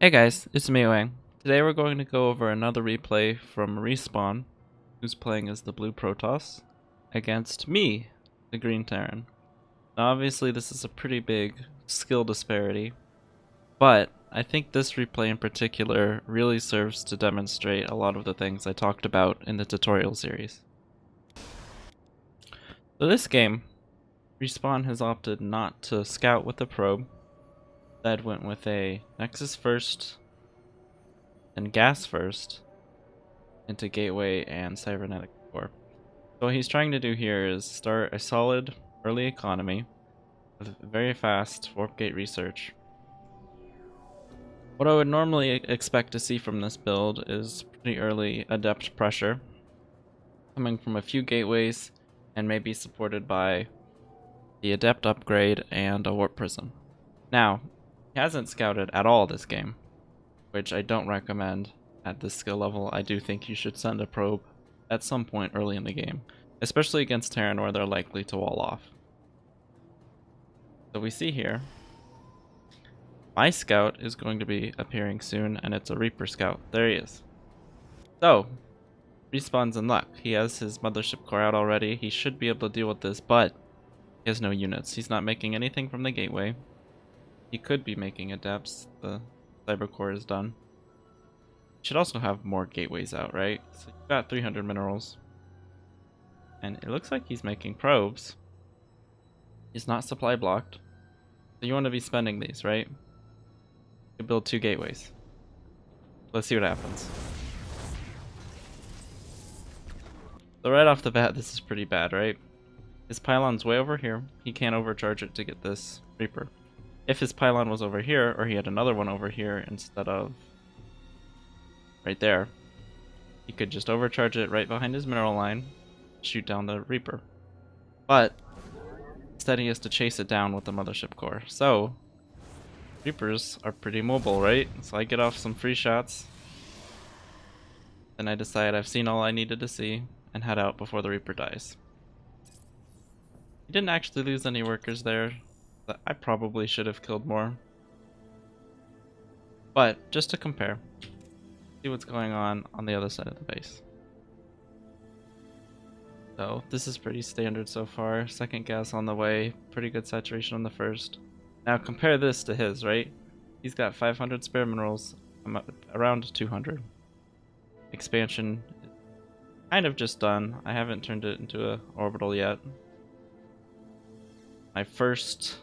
Hey guys, it's Meoang. Today we're going to go over another replay from Respawn, who's playing as the Blue Protoss, against me, the Green Terran. Now obviously this is a pretty big skill disparity, but I think this replay in particular really serves to demonstrate a lot of the things I talked about in the tutorial series. So this game, Respawn has opted not to scout with the probe, instead went with a Nexus first, and gas first, into Gateway and Cybernetic Core. So what he's trying to do here is start a solid early economy with very fast warp gate research. What I would normally expect to see from this build is pretty early adept pressure, coming from a few gateways and maybe supported by the adept upgrade and a warp prism. Now, he hasn't scouted at all this game, which I don't recommend at this skill level. I do think you should send a probe at some point early in the game, especially against Terran where they're likely to wall off. So we see here, my scout is going to be appearing soon, and it's a Reaper scout. There he is. So, Respawn's in luck. He has his mothership core out already. He should be able to deal with this, but he has no units. He's not making anything from the gateway. He could be making adepts. The cyber core is done. Should also have more gateways out, right? So you've got 300 minerals. And it looks like he's making probes. He's not supply blocked. So you want to be spending these, right? You build 2 gateways. Let's see what happens. So right off the bat, this is pretty bad, right? His pylon's way over here. He can't overcharge it to get this Reaper. If his pylon was over here, or he had another one over here instead of right there, he could just overcharge it right behind his mineral line, shoot down the Reaper. But instead he has to chase it down with the mothership core. So Reapers are pretty mobile, right? So I get off some free shots. Then I decide I've seen all I needed to see and head out before the Reaper dies. He didn't actually lose any workers there. But I probably should have killed more. But just to compare, see what's going on the other side of the base. So this is pretty standard so far. Second gas on the way, pretty good saturation on the first. Now compare this to his, right? He's got 500 spare minerals, I'm around 200. Expansion is kind of just done. I haven't turned it into a orbital yet. My first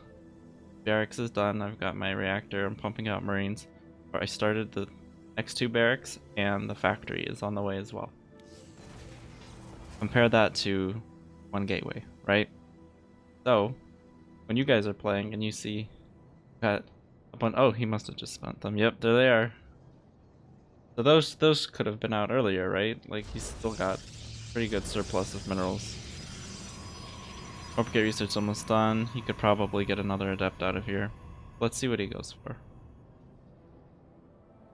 barracks is done. I've got my reactor. I'm pumping out marines. I started the next 2 barracks, and the factory is on the way as well. Compare that to 1 gateway, right? So when you guys are playing and you see got a bunch, oh, he must have just spent them. Yep, there they are. So those could have been out earlier, right? Like he's still got pretty good surplus of minerals. Warp gate research almost done. He could probably get another adept out of here. Let's see what he goes for.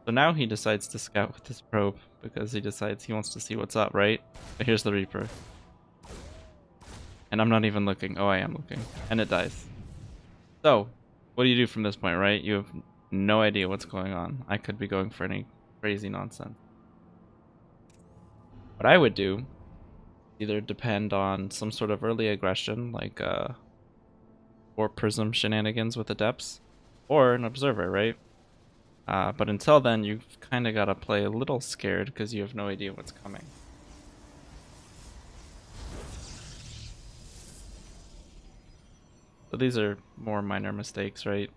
So now he decides to scout with his probe because he decides he wants to see what's up, right? But here's the Reaper. And I'm not even looking. Oh, I am looking. And it dies. So, what do you do from this point, right? You have no idea what's going on. I could be going for any crazy nonsense. What I would do, either depend on some sort of early aggression, like warp prism shenanigans with adepts, or an observer, right? But until then, you've kind of got to play a little scared because you have no idea what's coming. So these are more minor mistakes, right?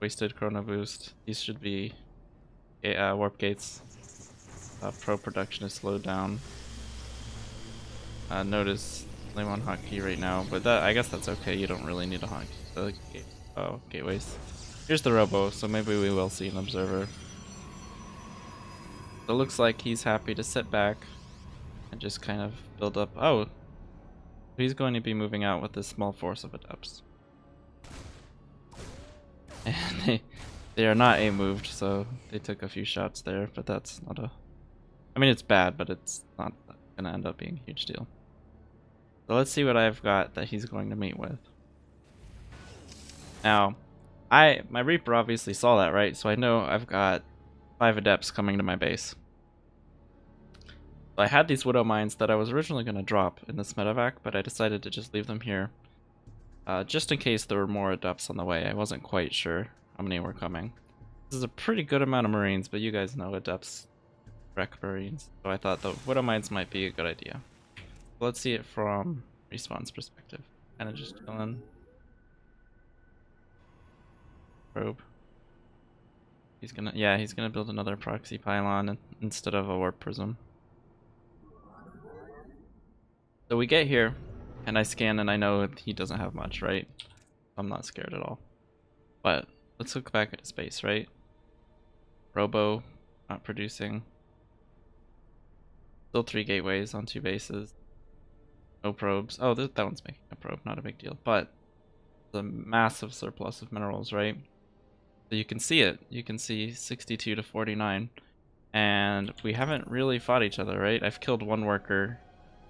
Wasted chrono boost. These should be warp gates. Pro production is slowed down. Notice I'm on hotkey right now, but I guess that's okay. You don't really need a hotkey. Gateways. Here's the robo, so maybe we will see an observer. So it looks like he's happy to sit back and just kind of build up. Oh, he's going to be moving out with this small force of adepts. And they are not A-moved, so they took a few shots there, but that's not a... I mean, it's bad, but it's not going to end up being a huge deal. So let's see what I've got that he's going to meet with. Now, my Reaper obviously saw that, right? So I know I've got 5 adepts coming to my base. So I had these widow mines that I was originally going to drop in this medevac, but I decided to just leave them here. Just in case there were more adepts on the way. I wasn't quite sure how many were coming. This is a pretty good amount of marines, but you guys know adepts wreck marines, so I thought the widow mines might be a good idea. Let's see it from Respawn's perspective. Kind of just chilling. Probe. He's gonna build another proxy pylon instead of a warp prism. So we get here, and I scan and I know he doesn't have much, right? I'm not scared at all. But let's look back at his base, right? Robo, not producing. Still 3 gateways on 2 bases. No probes. Oh, that one's making a probe, not a big deal. But the massive surplus of minerals, right? So you can see it. You can see 62 to 49. And we haven't really fought each other, right? I've killed 1 worker.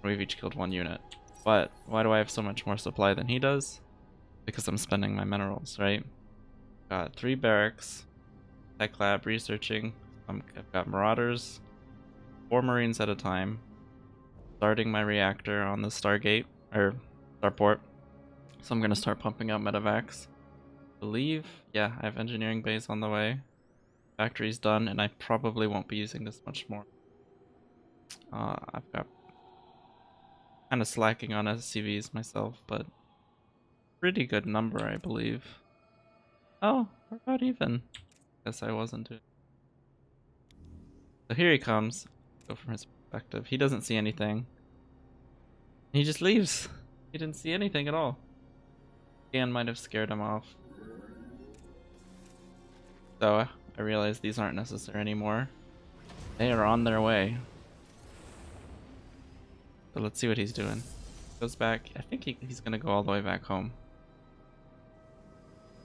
We've each killed 1 unit. But why do I have so much more supply than he does? Because I'm spending my minerals, right? Got 3 barracks. Tech lab researching. I've got marauders. 4 marines at a time. Starting my reactor on the Stargate, or Starport. So I'm gonna start pumping out medevacs. Believe, yeah, I have engineering base on the way. Factory's done, and I probably won't be using this much more. I've got kind of slacking on SCVs myself, but pretty good number, I believe. Oh, we're about even. Guess I wasn't doing. So here he comes. Go from his perspective. He doesn't see anything. He just leaves. He didn't see anything at all. Scan might have scared him off. So I realize these aren't necessary anymore. They are on their way. So let's see what he's doing. Goes back. I think he's gonna go all the way back home.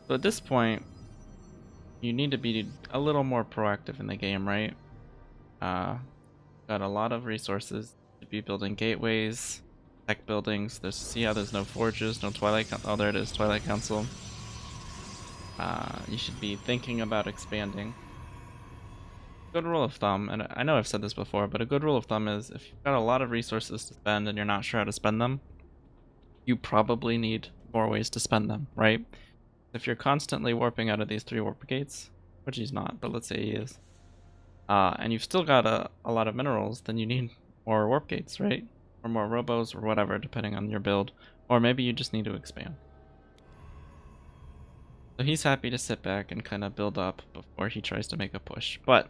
So at this point, you need to be a little more proactive in the game, right? Got a lot of resources to be building gateways, tech buildings. See how there's no forges, no Twilight. Oh, there it is, Twilight Council. You should be thinking about expanding. Good rule of thumb, and I know I've said this before, but a good rule of thumb is if you've got a lot of resources to spend and you're not sure how to spend them, you probably need more ways to spend them, right? If you're constantly warping out of these 3 warp gates, which he's not, but let's say he is, and you've still got a lot of minerals, then you need more warp gates, right? Or more robos or whatever, depending on your build. Or maybe you just need to expand. So he's happy to sit back and kind of build up before he tries to make a push. But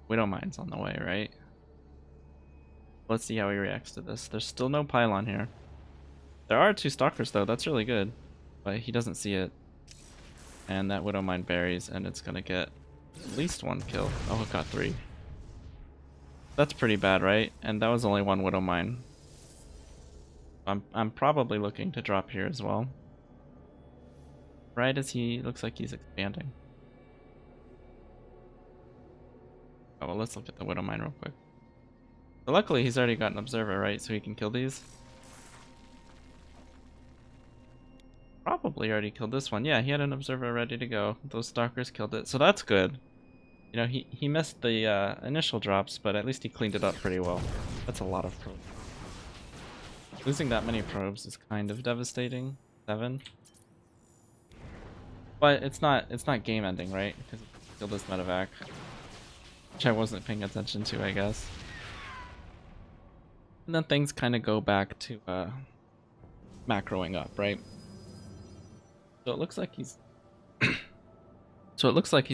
Widow Mine's on the way, right? Let's see how he reacts to this. There's still no pylon here. There are 2 stalkers though, that's really good. But he doesn't see it. And that Widow Mine buries, and it's gonna get at least 1 kill. Oh, it got 3. That's pretty bad, right? And that was only 1 Widow Mine. I'm probably looking to drop here as well. Right as he looks like he's expanding. Oh, well, let's look at the Widow Mine real quick. So luckily he's already got an observer, right? So he can kill these. Probably already killed this one. Yeah, he had an observer ready to go. Those stalkers killed it. So that's good. You know, he missed the initial drops, but at least he cleaned it up pretty well. That's a lot of probes. Losing that many probes is kind of devastating. 7. But it's not game ending, right? Because he killed this medevac. Which I wasn't paying attention to, I guess. And then things kind of go back to macroing up, right? So it looks like he's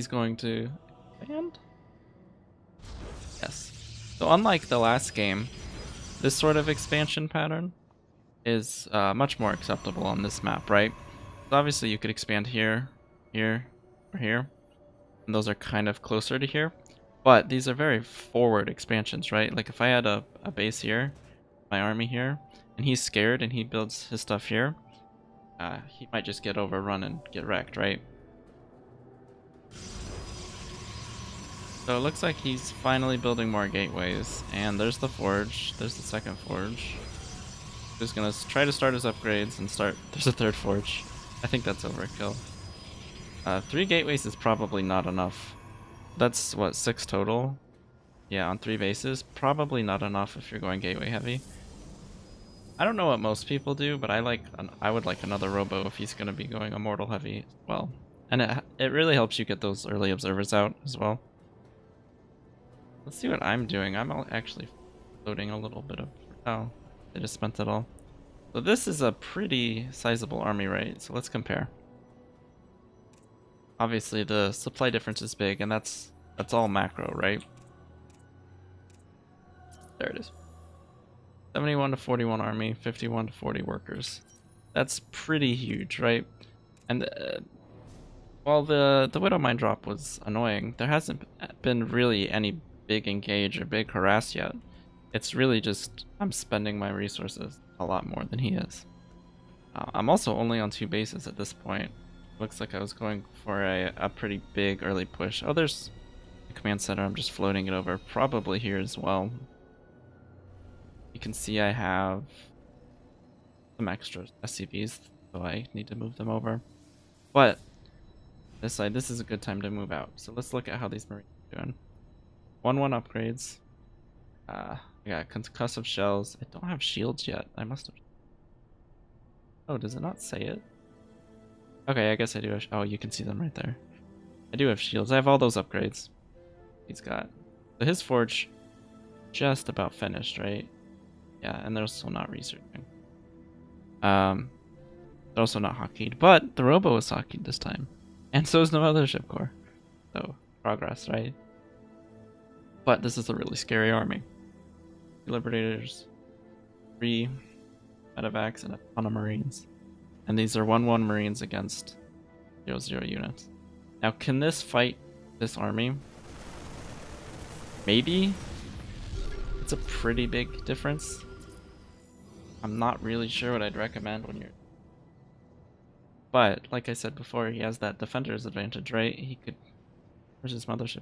going to expand? Yes. So unlike the last game, this sort of expansion pattern is much more acceptable on this map, right? So obviously you could expand here, here, or here. And those are kind of closer to here. But these are very forward expansions, right? Like if I had a base here, my army here, and he's scared and he builds his stuff here, he might just get overrun and get wrecked, right? So it looks like he's finally building more gateways, and there's the forge. There's the second forge. He's gonna try to start his upgrades and start. There's a third forge. I think that's overkill. 3 gateways is probably not enough. That's what, 6 total? Yeah, on 3 bases. Probably not enough if you're going gateway heavy. I don't know what most people do, but I would like another robo if he's going to be going immortal heavy as well. And it really helps you get those early observers out as well. Let's see what I'm doing. I'm actually floating a little bit of... Oh, they just spent it all. So this is a pretty sizable army, right? So let's compare. Obviously the supply difference is big, and that's all macro, right? There it is. 71 to 41 army, 51 to 40 workers. That's pretty huge, right? And while the Widow Mine drop was annoying, there hasn't been really any big engage or big harass yet. It's really just I'm spending my resources a lot more than he is. I'm also only on 2 bases at this point. Looks like I was going for a pretty big early push. Oh, there's a command center. I'm just floating it over. Probably here as well. You can see I have some extra SCVs, so I need to move them over. But this side, this is a good time to move out. So let's look at how these Marines are doing. 1-1 upgrades. I got concussive shells. I don't have shields yet. I must have. Oh, does it not say it? Okay, I guess I do have... Oh, you can see them right there. I do have shields. I have all those upgrades he's got. So his forge just about finished, right? Yeah, and they're also not researching. They're also not hotkeyed, but the robo is hotkeyed this time. And so is no mothership core. So, progress, right? But this is a really scary army. Liberators, 3 medevacs, and a ton of marines. And these are 1-1 marines against 0-0 units. Now, can this fight this army? Maybe? It's a pretty big difference. I'm not really sure what I'd recommend when you're... But, like I said before, he has that defender's advantage, right? He could... Where's his mothership?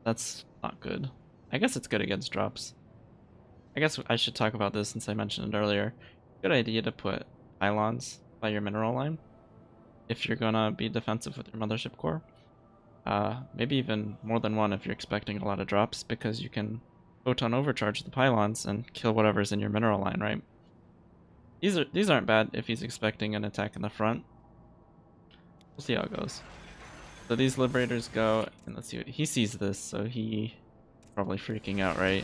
That's not good. I guess it's good against drops. I guess I should talk about this since I mentioned it earlier. Good idea to put pylons by your mineral line if you're gonna be defensive with your mothership core. Maybe even more than one if you're expecting a lot of drops, because you can photon overcharge the pylons and kill whatever's in your mineral line, right? These aren't bad if he's expecting an attack in the front. We'll see how it goes. So these liberators go, and let's see what he sees this, so he probably freaking out, right?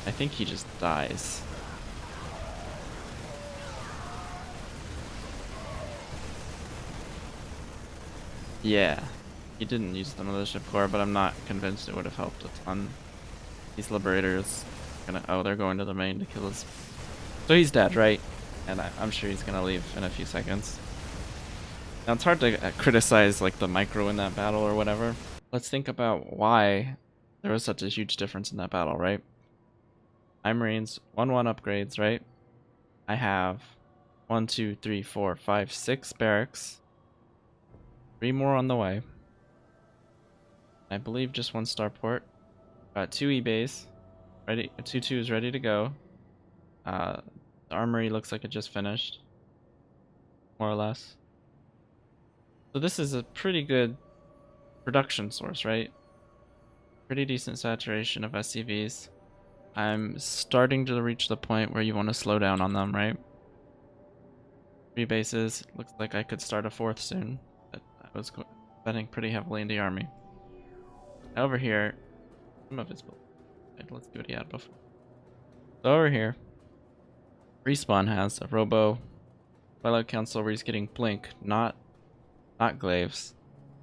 I think he just dies. Yeah, he didn't use the mothership core, but I'm not convinced it would have helped a ton. These liberators they're going to the main to kill us. So he's dead, right? And I'm sure he's gonna leave in a few seconds. Now it's hard to criticize like the micro in that battle or whatever. Let's think about why there was such a huge difference in that battle, right? Marines 1-1 upgrades, right? I have 1, 2, 3, 4, 5, 6 barracks. 3 more on the way. I believe just 1 starport. Got 2 e-bays. Ready, 2 2s ready to go. The armory looks like it just finished. More or less. So this is a pretty good production source, right? Pretty decent saturation of SCVs. I'm starting to reach the point where you want to slow down on them, right? 3 bases. Looks like I could start a 4th soon. But I was betting pretty heavily in the army. Over here, some of his build. Let's see what he had before. So over here, Respawn has a Robo Twilight Council where he's getting Blink, not Glaives.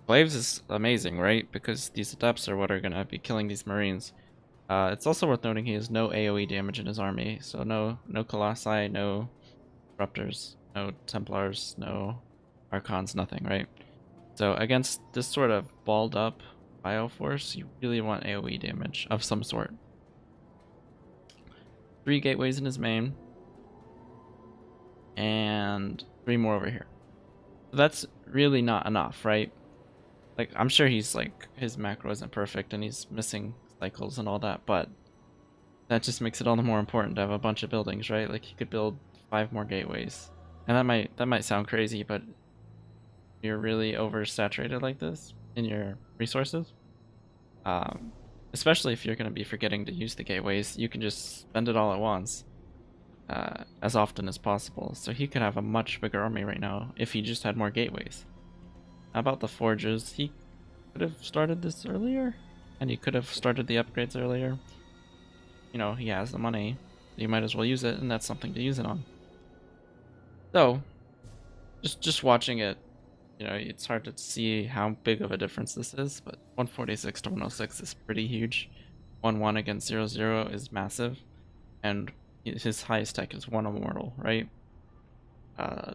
Glaives is amazing, right? Because these adepts are what are going to be killing these Marines. It's also worth noting he has no AoE damage in his army, so no Colossi, no Disruptors, no Templars, no Archons, nothing, right? So against this sort of balled up Bioforce, you really want AoE damage of some sort. 3 gateways in his main, and 3 more over here. So that's really not enough, right? Like, I'm sure he's like, his macro isn't perfect and he's missing cycles and all that, but that just makes it all the more important to have a bunch of buildings, right? Like, he could build 5 more gateways. And that might sound crazy, but you're really oversaturated like this in your resources. Um, Especially if you're going to be forgetting to use the gateways, you can just spend it all at once, as often as possible. So he could have a much bigger army right now if he just had more gateways. How about the forges? He could have started this earlier, and he could have started the upgrades earlier. You know, he has the money, you might as well use it, and that's something to use it on. So, just watching it, you know, it's hard to see how big of a difference this is, but 146 to 106 is pretty huge. 1-1 against 0-0 is massive, and his highest tech is 1 immortal, right?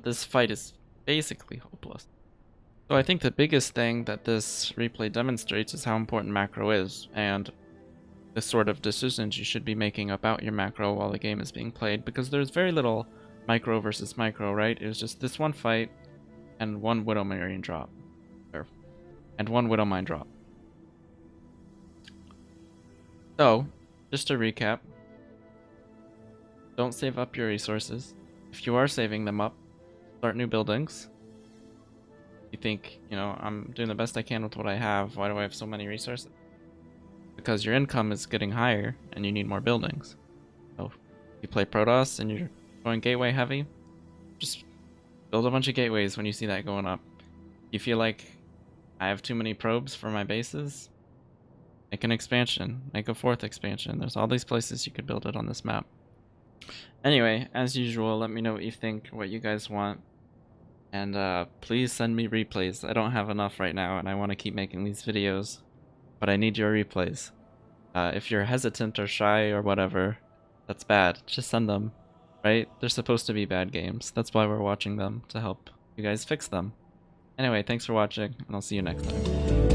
This fight is basically hopeless. So I think the biggest thing that this replay demonstrates is how important macro is, and the sort of decisions you should be making about your macro while the game is being played, because there's very little micro versus micro, right? It was just this one fight and one Widow Marion drop. And one Widow Mine drop. So, just to recap, don't save up your resources. If you are saving them up, start new buildings. You think, you know, I'm doing the best I can with what I have, why do I have so many resources? Because your income is getting higher and you need more buildings. So, if you play Protoss and you're going gateway heavy, just build a bunch of gateways when you see that going up. You feel like I have too many probes for my bases? Make an expansion. Make a 4th expansion. There's all these places you could build it on this map. Anyway, as usual, let me know what you think, what you guys want. And please send me replays. I don't have enough right now, and I want to keep making these videos. But I need your replays. If you're hesitant or shy or whatever, that's bad. Just send them, right? They're supposed to be bad games. That's why we're watching them, to help you guys fix them. Anyway, thanks for watching, and I'll see you next time.